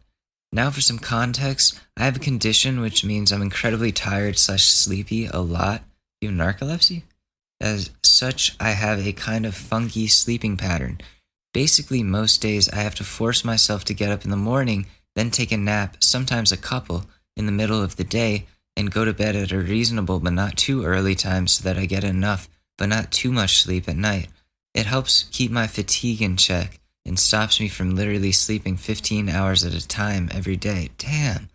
Now for some context, I have a condition which means I'm incredibly tired/sleepy a lot. You have narcolepsy? As such, I have a kind of funky sleeping pattern. Basically, most days I have to force myself to get up in the morning, then take a nap, sometimes a couple, in the middle of the day, and go to bed at a reasonable but not too early time so that I get enough but not too much sleep at night. It helps keep my fatigue in check and stops me from literally sleeping 15 hours at a time every day. Damn.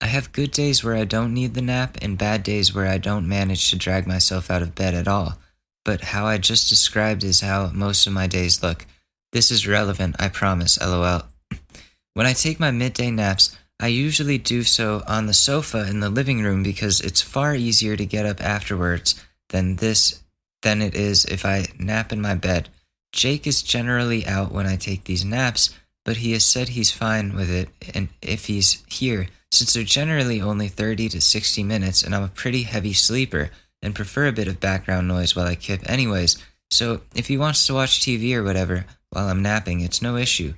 I have good days where I don't need the nap and bad days where I don't manage to drag myself out of bed at all. But how I just described is how most of my days look. This is relevant, I promise, lol. When I take my midday naps, I usually do so on the sofa in the living room because it's far easier to get up afterwards than it is if I nap in my bed. Jake is generally out when I take these naps, but he has said he's fine with it and if he's here, since they're generally only 30 to 60 minutes and I'm a pretty heavy sleeper and prefer a bit of background noise while I kip anyways, so if he wants to watch TV or whatever while I'm napping, it's no issue.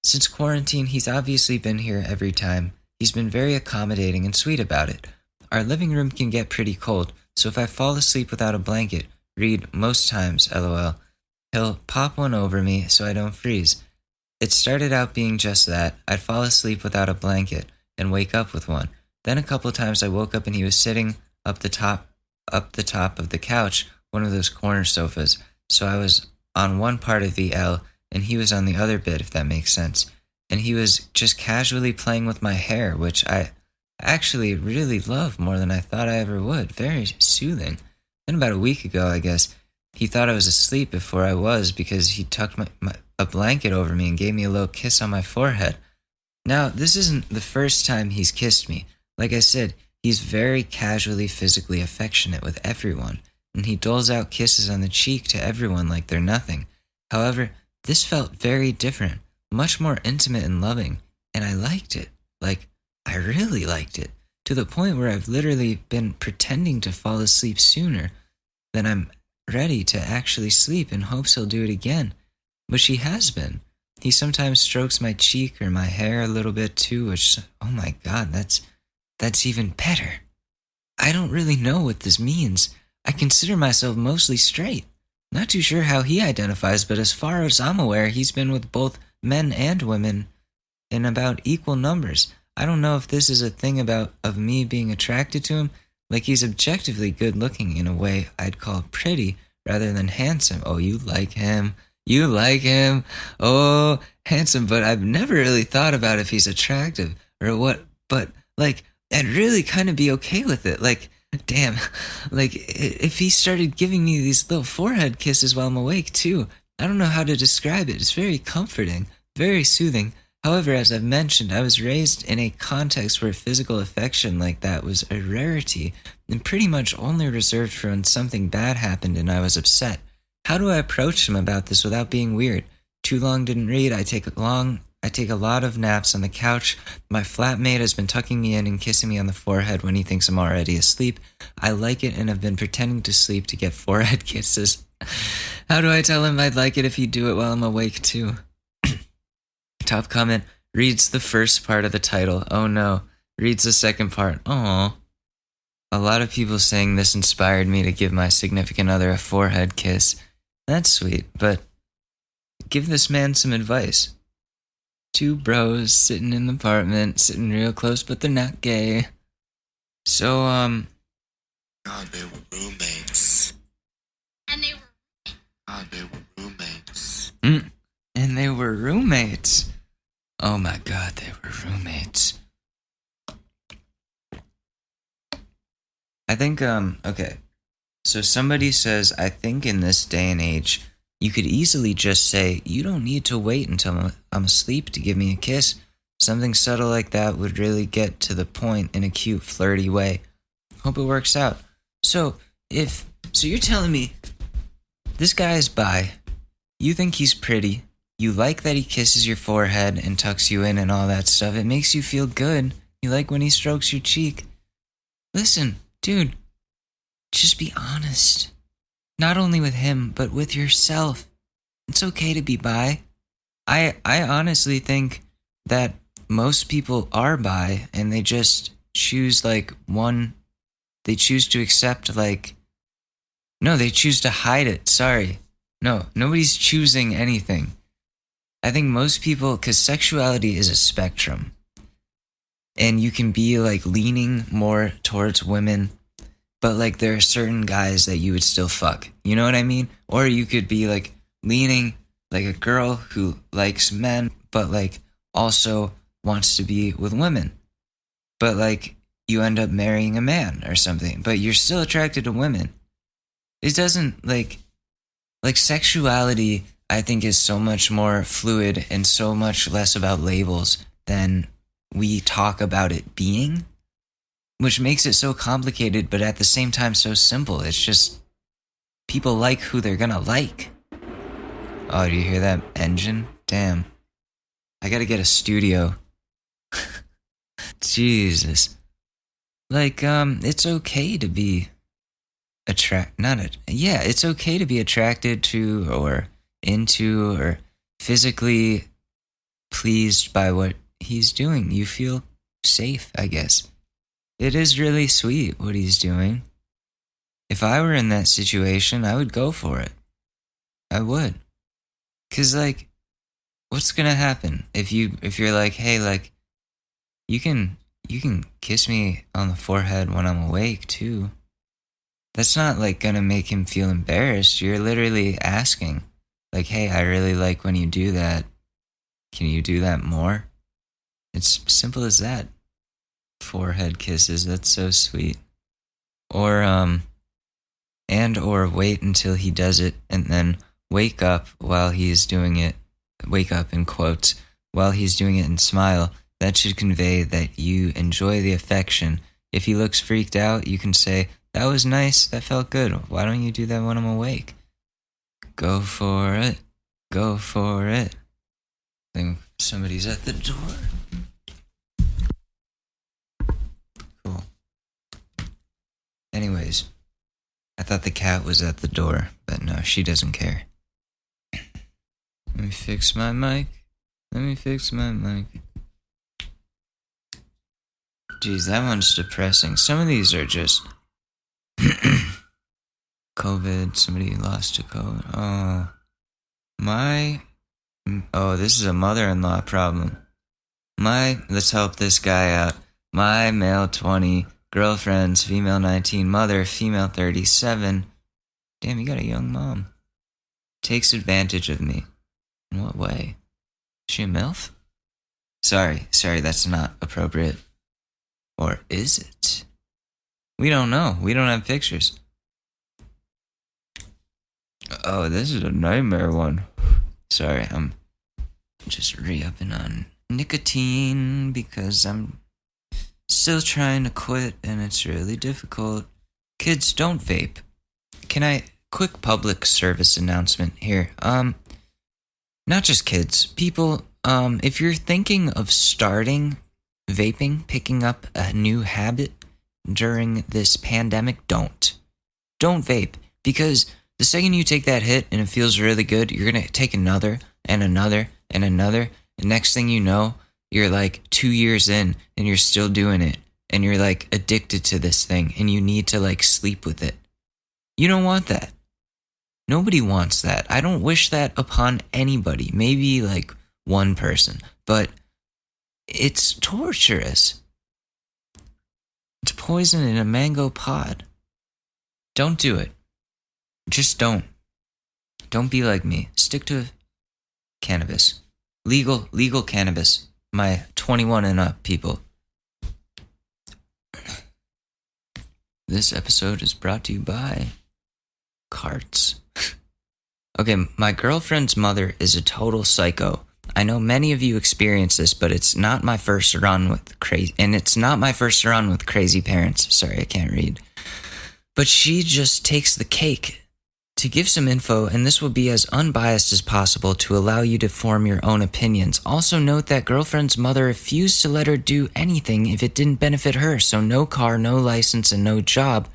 Since quarantine, he's obviously been here every time. He's been very accommodating and sweet about it. Our living room can get pretty cold, so if I fall asleep without a blanket, read most times, lol, he'll pop one over me so I don't freeze. It started out being just that. I'd fall asleep without a blanket and wake up with one. Then a couple of times I woke up and he was sitting up the top of the couch, one of those corner sofas. So I was on one part of the L and he was on the other bit, if that makes sense. And he was just casually playing with my hair, which I actually really love more than I thought I ever would. Very soothing. Then about a week ago, I guess, he thought I was asleep before I was because he tucked a blanket over me and gave me a little kiss on my forehead. Now, this isn't the first time he's kissed me. Like I said, he's very casually physically affectionate with everyone, and he doles out kisses on the cheek to everyone like they're nothing. However, this felt very different, much more intimate and loving, and I liked it. Like, I really liked it, to the point where I've literally been pretending to fall asleep sooner than I'm ready to actually sleep in hopes he'll do it again, which he has been. He sometimes strokes my cheek or my hair a little bit too, which, oh my god, that's even better. I don't really know what this means. I consider myself mostly straight. Not too sure how he identifies, but as far as I'm aware, he's been with both men and women in about equal numbers. I don't know if this is a thing of me being attracted to him, like he's objectively good looking in a way I'd call pretty rather than handsome. Oh, you like him. You like him. Oh, handsome, but I've never really thought about if he's attractive or what, but like, I'd really kind of be okay with it. Like, damn, like if he started giving me these little forehead kisses while I'm awake too, I don't know how to describe it. It's very comforting, very soothing. However, as I've mentioned, I was raised in a context where physical affection like that was a rarity and pretty much only reserved for when something bad happened and I was upset. How do I approach him about this without being weird? Too long didn't read. I take a lot of naps on the couch. My flatmate has been tucking me in and kissing me on the forehead when he thinks I'm already asleep. I like it and have been pretending to sleep to get forehead kisses. How do I tell him I'd like it if he'd do it while I'm awake too? Top comment, reads the first part of the title. Oh no. Reads the second part. Aw. A lot of people saying this inspired me to give my significant other a forehead kiss. That's sweet, but give this man some advice. Two bros sitting in the apartment, sitting real close, but they're not gay. So, God, they were roommates. And they were. God, they were roommates. And they were roommates. Oh my God, they were roommates. I think, okay. So somebody says, I think in this day and age, you could easily just say, you don't need to wait until I'm asleep to give me a kiss. Something subtle like that would really get to the point in a cute, flirty way. Hope it works out. So you're telling me this guy is bi, you think he's pretty, you like that he kisses your forehead and tucks you in and all that stuff. It makes you feel good. You like when he strokes your cheek. Listen, dude, just be honest. Not only with him, but with yourself. It's okay to be bi. I honestly think that most people are bi and they just choose they choose to accept no, they choose to hide it. Sorry. No, nobody's choosing anything. I think most people, because sexuality is a spectrum, and you can be leaning more towards women, but there are certain guys that you would still fuck. You know what I mean? Or you could be leaning like a girl who likes men, but also wants to be with women. But you end up marrying a man or something, but you're still attracted to women. It doesn't sexuality, I think, is so much more fluid and so much less about labels than we talk about it being, which makes it so complicated, but at the same time so simple. It's just people like who they're gonna like. Oh, do you hear that engine? Damn. I gotta get a studio. Jesus. It's okay to be it's okay to be attracted to or into or physically pleased by what he's doing. You feel safe, I guess. It is really sweet what he's doing. If I were in that situation, I would go for it. I would. 'Cause what's gonna happen if you're hey, you can kiss me on the forehead when I'm awake too. That's not gonna make him feel embarrassed. You're literally asking, hey, I really like when you do that. Can you do that more? It's simple as that. Forehead kisses, that's so sweet. Or or wait until he does it and then wake up while he's doing it. Wake up in quotes while he's doing it and smile. That should convey that you enjoy the affection. If he looks freaked out, you can say, that was nice, that felt good. Why don't you do that when I'm awake? Go for it. Go for it. I think somebody's at the door. Cool. Anyways, I thought the cat was at the door, but no, she doesn't care. Let me fix my mic. Geez, that one's depressing. Some of these are just COVID, somebody lost to COVID. This is a mother-in-law problem. Let's help this guy out. My male 20, girlfriend's female 19, mother, female 37. Damn, you got a young mom. Takes advantage of me. In what way? Is she a MILF? Sorry, that's not appropriate. Or is it? We don't know. We don't have pictures. Oh, this is a nightmare one. Sorry, I'm just re-upping on nicotine because I'm still trying to quit and it's really difficult. Kids, don't vape. Can I quick public service announcement here? Not just kids, people, if you're thinking of starting vaping, picking up a new habit during this pandemic, don't vape, because the second you take that hit and it feels really good, you're gonna take another and another and another, and next thing you know, you're like 2 years in and you're still doing it, and you're like addicted to this thing and you need to like sleep with it. You don't want that. Nobody wants that. I don't wish that upon anybody. Maybe like one person, but it's torturous. It's poison in a mango pod. Don't do it. Just don't. Don't be like me. Stick to cannabis. Legal cannabis. My 21 and up people. This episode is brought to you by Carts. Okay, my girlfriend's mother is a total psycho. I know many of you experience this, but it's not my first run with crazy parents. Sorry, I can't read. But she just takes the cake. To give some info, and this will be as unbiased as possible to allow you to form your own opinions. Also note that girlfriend's mother refused to let her do anything if it didn't benefit her, so no car, no license, and no job.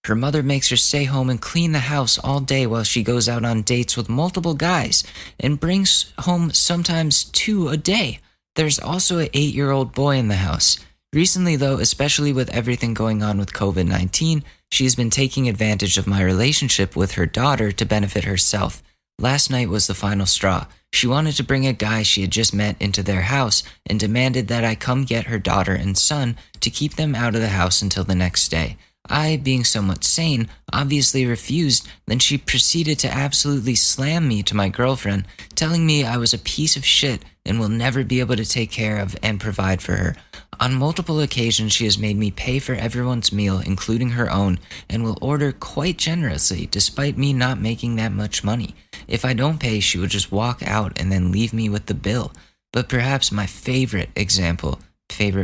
Her mother makes her stay home and clean the house all day while she goes out on dates with multiple guys and brings home sometimes 2 a day. There's also an 8-year-old boy in the house. Recently, though, especially with everything going on with COVID-19, she's been taking advantage of my relationship with her daughter to benefit herself. Last night was the final straw. She wanted to bring a guy she had just met into their house and demanded that I come get her daughter and son to keep them out of the house until the next day. I, being somewhat sane, obviously refused. Then she proceeded to absolutely slam me to my girlfriend, telling me I was a piece of shit and will never be able to take care of and provide for her. On multiple occasions, she has made me pay for everyone's meal, including her own, and will order quite generously, despite me not making that much money. If I don't pay, she will just walk out and then leave me with the bill. But perhaps my favorite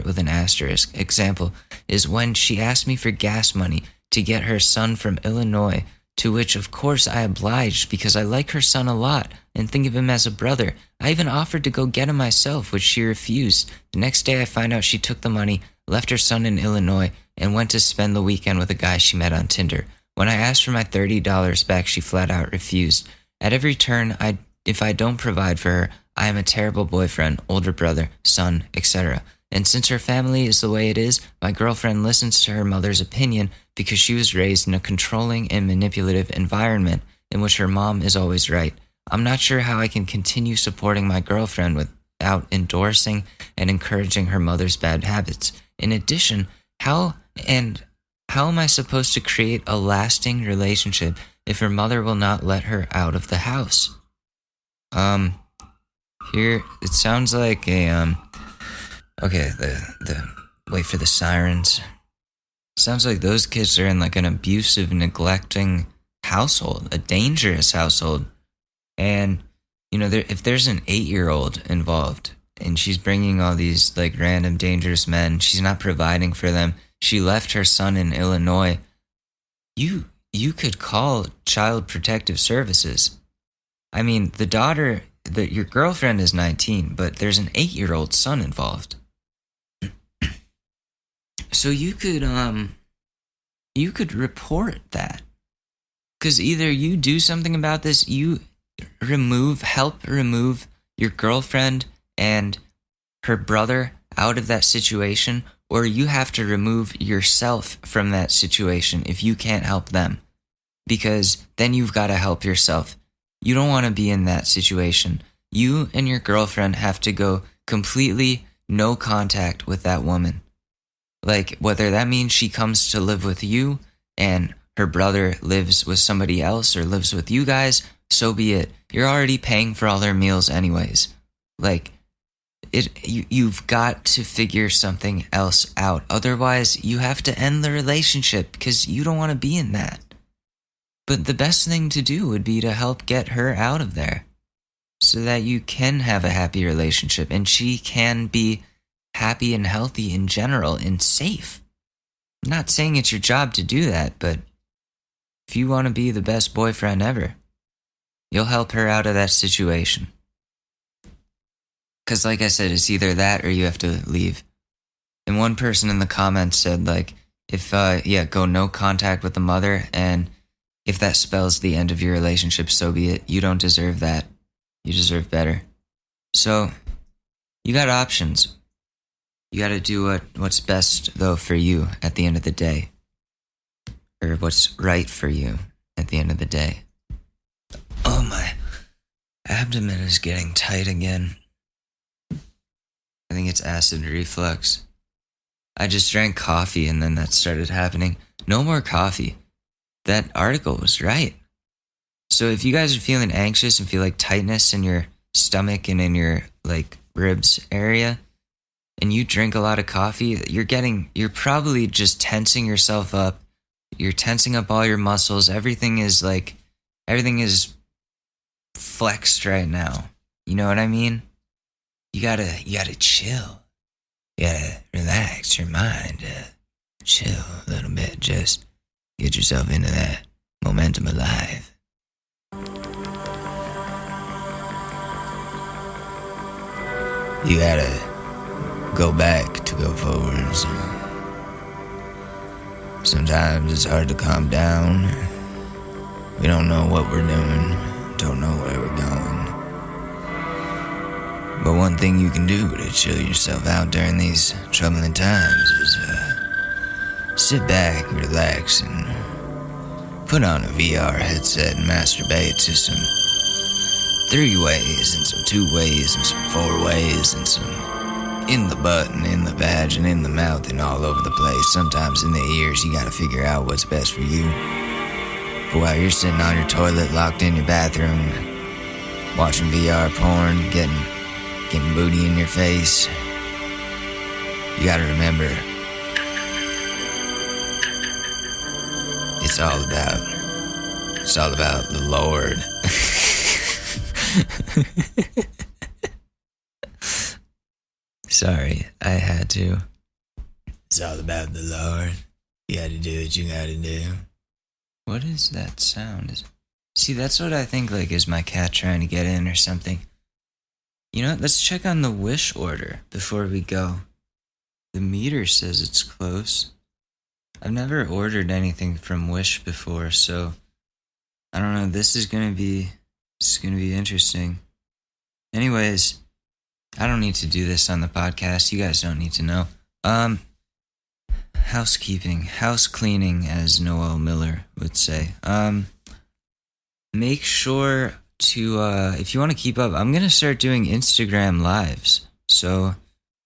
with an asterisk example, is when she asked me for gas money to get her son from Illinois, to which of course I obliged because I like her son a lot and think of him as a brother. I even offered to go get him myself, which she refused. The next day I find out she took the money, left her son in Illinois, and went to spend the weekend with a guy she met on Tinder. When I asked for my $30 back, she flat out refused. At every turn, if I don't provide for her, I am a terrible boyfriend, older brother, son, etc. And since her family is the way it is, my girlfriend listens to her mother's opinion because she was raised in a controlling and manipulative environment in which her mom is always right. I'm not sure how I can continue supporting my girlfriend without endorsing and encouraging her mother's bad habits. In addition, how am I supposed to create a lasting relationship if her mother will not let her out of the house? Here, it sounds like okay, the wait for the sirens. Sounds like those kids are in like an abusive, neglecting household, a dangerous household. And, you know, if there's an 8-year-old involved and she's bringing all these like random dangerous men, she's not providing for them. She left her son in Illinois. You could call Child Protective Services. I mean, your girlfriend is 19, but there's an 8-year-old son involved. So you could report that. Because either you do something about this, you help remove your girlfriend and her brother out of that situation, or you have to remove yourself from that situation if you can't help them. Because then you've got to help yourself. You don't want to be in that situation. You and your girlfriend have to go completely no contact with that woman. Like, whether that means she comes to live with you and her brother lives with somebody else or lives with you guys, so be it. You're already paying for all their meals anyways. Like, you've got to figure something else out. Otherwise, you have to end the relationship because you don't want to be in that. But the best thing to do would be to help get her out of there. so that you can have a happy relationship and she can be happy and healthy in general and safe. I'm not saying it's your job to do that, but if you want to be the best boyfriend ever, you'll help her out of that situation. Because like I said, it's either that or you have to leave. And one person in the comments said, like, if, go no contact with the mother, and if that spells the end of your relationship, so be it. You don't deserve that. You deserve better. So, you got options. You got to do what's best, though, for you at the end of the day. Or what's right for you at the end of the day. Oh, my abdomen is getting tight again. I think it's acid reflux. I just drank coffee and then that started happening. No more coffee. That article was right. So if you guys are feeling anxious and feel like tightness in your stomach and in your like ribs area, and you drink a lot of coffee, you're probably just tensing yourself up. You're tensing up all your muscles. Everything is flexed right now. You know what I mean? You gotta chill. You gotta relax your mind. Chill a little bit. Just get yourself into that momentum of life. You gotta go back to go forwards. Sometimes it's hard to calm down. We don't know what we're doing, don't know where we're going. But one thing you can do to chill yourself out during these troubling times is sit back, relax, and put on a VR headset and masturbate to some 3 ways and some 2 ways and some 4 ways and some in the butt and in the vag and in the mouth and all over the place. Sometimes in the ears. You gotta figure out what's best for you. But while you're sitting on your toilet locked in your bathroom watching VR porn, getting booty in your face, you gotta remember, it's all about the Lord. Sorry, I had to. It's all about the Lord. You gotta do what you gotta do. What is that sound? See, that's what I think like is my cat trying to get in or something. You know what? Let's check on the Wish order before we go. The meter says it's close. I've never ordered anything from Wish before, so I don't know. This is gonna be interesting. Anyways, I don't need to do this on the podcast. You guys don't need to know. Housekeeping, house cleaning, as Noel Miller would say. Make sure to, if you want to keep up, I'm going to start doing Instagram lives. So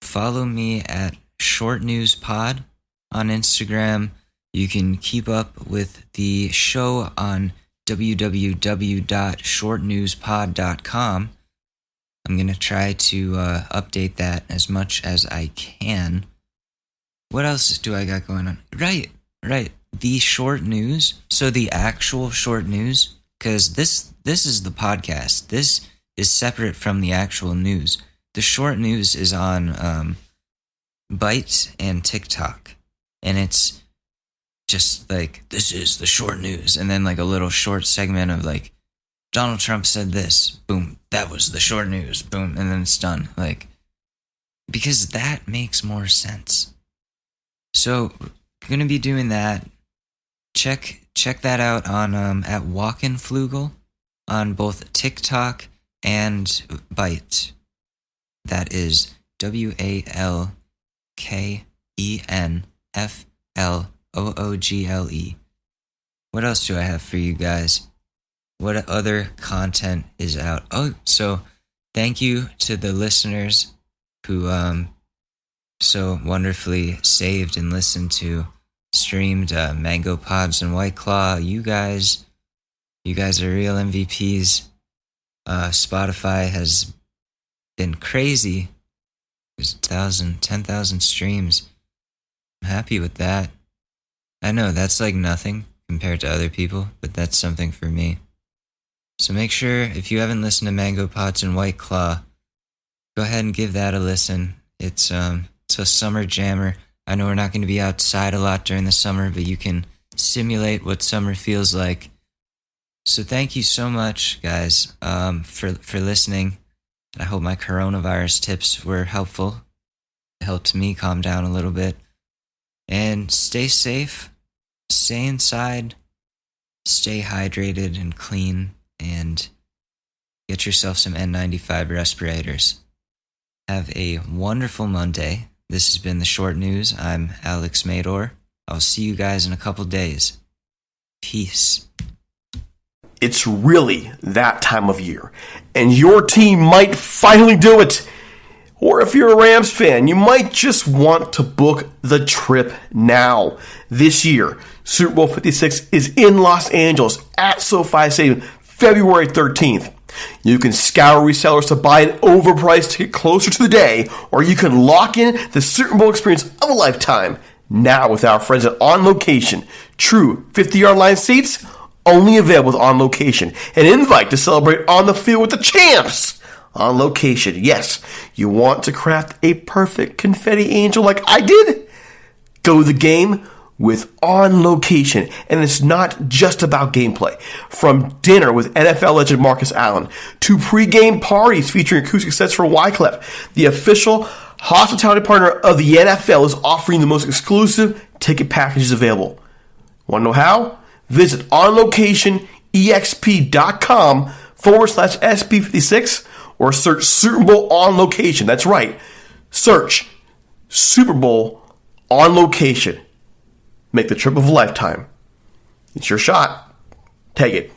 follow me at Short News Pod on Instagram. You can keep up with the show on www.shortnewspod.com. I'm going to try to update that as much as I can. What else do I got going on? Right. The short news. So the actual short news, because this is the podcast. This is separate from the actual news. The short news is on Byte and TikTok. And it's just like, this is the short news. And then like a little short segment of like, Donald Trump said this. Boom. That was the short news. Boom. And then it's done. Like, because that makes more sense. So, going to be doing that. Check that out on at Walkenflugel on both TikTok and Byte. That is WALKENFLOOGLE. What else do I have for you guys? What other content is out? Oh, so thank you to the listeners who so wonderfully saved and listened to, streamed Mango Pods and White Claw. You guys are real MVPs. Spotify has been crazy. There's 10,000 streams. I'm happy with that. I know that's like nothing compared to other people, but that's something for me. So make sure, if you haven't listened to Mango Pots and White Claw, go ahead and give that a listen. It's a summer jammer. I know we're not going to be outside a lot during the summer, but you can simulate what summer feels like. So thank you so much, guys, for listening. I hope my coronavirus tips were helpful. It helped me calm down a little bit. And stay safe, stay inside, stay hydrated and clean, and get yourself some N95 respirators. Have a wonderful Monday. This has been The Short News. I'm Alex Mador. I'll see you guys in a couple days. Peace. It's really that time of year, and your team might finally do it. Or if you're a Rams fan, you might just want to book the trip now. This year, Super Bowl 56 is in Los Angeles at SoFi Stadium, February 13th. You can scour resellers to buy an overpriced ticket closer to the day, or you can lock in the Super Bowl experience of a lifetime. Now with our friends at On Location. True 50-yard line seats, only available with On Location. An invite to celebrate on the field with the champs. On Location. Yes, you want to craft a perfect confetti angel like I did? Go to the game with On Location. And it's not just about gameplay. From dinner with NFL legend Marcus Allen to pregame parties featuring acoustic sets for Wyclef, the official hospitality partner of the NFL is offering the most exclusive ticket packages available. Want to know how? Visit onlocationexp.com/SB56 or search Super Bowl On Location. That's right. Search Super Bowl On Location. Make the trip of a lifetime. It's your shot. Take it.